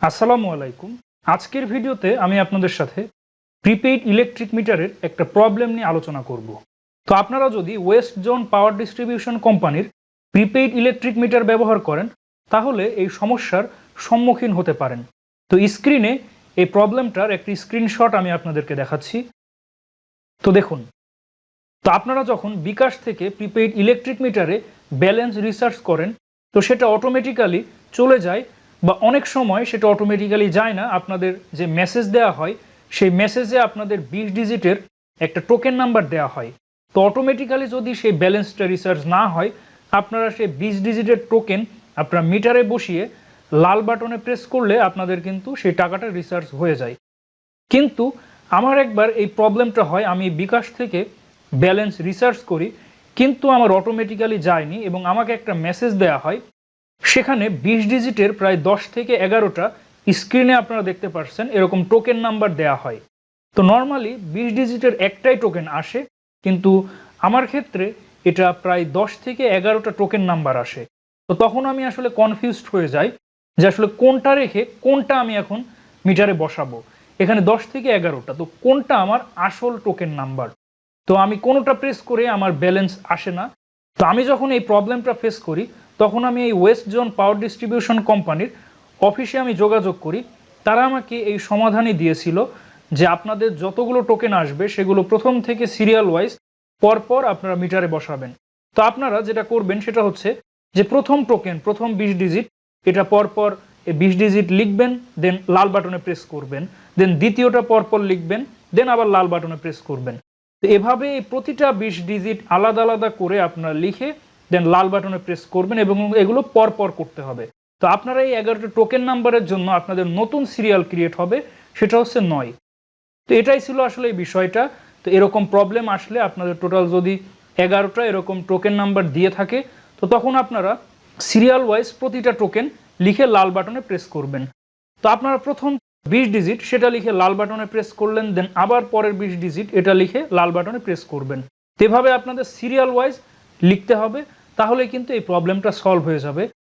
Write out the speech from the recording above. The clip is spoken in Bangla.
আসসালামু আলাইকুম। আজকের ভিডিওতে আমি আপনাদের সাথে প্রিপেইড ইলেকট্রিক মিটারের একটা প্রবলেম নিয়ে আলোচনা করব। তো আপনারা যদি ওয়েস্ট জোন পাওয়ার ডিস্ট্রিবিউশন কোম্পানির প্রিপেইড ইলেকট্রিক মিটার ব্যবহার করেন তাহলে এই সমস্যার সম্মুখীন হতে পারেন। তো স্ক্রিনে এই প্রবলেমটার একটি স্ক্রিনশট আমি আপনাদেরকে দেখাচ্ছি। তো দেখুন, তো আপনারা যখন বিকাশ থেকে প্রিপেইড ইলেকট্রিক মিটারে ব্যালেন্স রিসার্চ করেন তো সেটা অটোমেটিক্যালি চলে যায়, বা অনেক সময় সেটা অটোমেটিক্যালি যায় না। আপনাদের যে মেসেজ দেওয়া হয় সেই মেসেজে আপনাদের 20 ডিজিটের একটা টোকেন নাম্বার দেওয়া হয়। তো অটোমেটিক্যালি যদি সেই ব্যালেন্সটা রিসার্চ না হয়, আপনারা সেই 20 ডিজিটের টোকেন আপনারা মিটারে বসিয়ে লাল বাটনে প্রেস করলে আপনাদের কিন্তু সেই টাকাটা রিসার্চ হয়ে যায়। কিন্তু আমার একবার এই প্রবলেমটা হয়, আমি বিকাশ থেকে ব্যালেন্স রিসার্চ করি কিন্তু আমার অটোমেটিক্যালি যায়নি এবং আমাকে একটা মেসেজ দেওয়া হয়, সেখানে 20 ডিজিটের প্রায় 10 থেকে 11টা স্ক্রিনে আপনারা দেখতে পাচ্ছেন এরকম টোকেন নাম্বার দেওয়া হয়। তো নর্মালি 20 ডিজিটের একটাই টোকেন আসে, কিন্তু আমার ক্ষেত্রে এটা প্রায় 10 থেকে 11টা টোকেন নাম্বার আসে। তো তখন আমি আসলে কনফিউজড হয়ে যাই যে আসলে কোনটা রেখে কোনটা আমি এখন মিটারে বসাবো। এখানে 10 থেকে 11টা, তো কোনটা আমার আসল টোকেন নাম্বার? তো আমি কোনোটা প্রেস করে আমার ব্যালেন্স আসে না। তো আমি যখন এই প্রবলেমটা ফেস করি তখন আমি এই ওয়েস্ট জোন পাওয়ার ডিস্ট্রিবিউশন কোম্পানির অফিসে আমি যোগাযোগ করি। তারা আমাকে এই সমাধানই দিয়েছিল যে আপনাদের যতগুলো টোকেন আসবে সেগুলো প্রথম থেকে সিরিয়াল ওয়াইজ পরপর আপনারা মিটারে বসাবেন। তো আপনারা যেটা করবেন সেটা হচ্ছে যে প্রথম টোকেন, প্রথম 20 ডিজিট, এটা পরপর 20 ডিজিট লিখবেন, দেন লাল বাটনে প্রেস করবেন। দেন দ্বিতীয়টা পরপর লিখবেন, দেন আবার লাল বাটনে প্রেস করবেন। তো এভাবে প্রতিটা 20 ডিজিট আলাদা আলাদা করে আপনারা লিখে দেন লাল বাটনে প্রেস করবেন এবং এগুলো পরপর করতে হবে। তো আপনারা এই 11টা টোকেন নাম্বারের জন্য আপনাদের নতুন সিরিয়াল ক্রিয়েট হবে, সেটা হচ্ছে 9। তো এটাই ছিল আসলে এই বিষয়টা। তো এরকম প্রবলেম আসলে আপনাদের টোটাল যদি 11টা এরকম টোকেন নাম্বার দিয়ে থাকে তো তখন আপনারা সিরিয়াল ওয়াইজ প্রতিটা টোকেন লিখে লাল বাটনে প্রেস করবেন। তো আপনারা প্রথম 20 ডিজিট সেটা লিখে লাল বাটনে প্রেস করলেন, দেন আবার পরের 20 ডিজিট এটা লিখে লাল বাটনে প্রেস করবেন। তো এভাবে আপনাদের সিরিয়াল ওয়াইজ লিখতে হবে, তাহলে কিন্তু এই প্রবলেমটা সলভ হয়ে যাবে।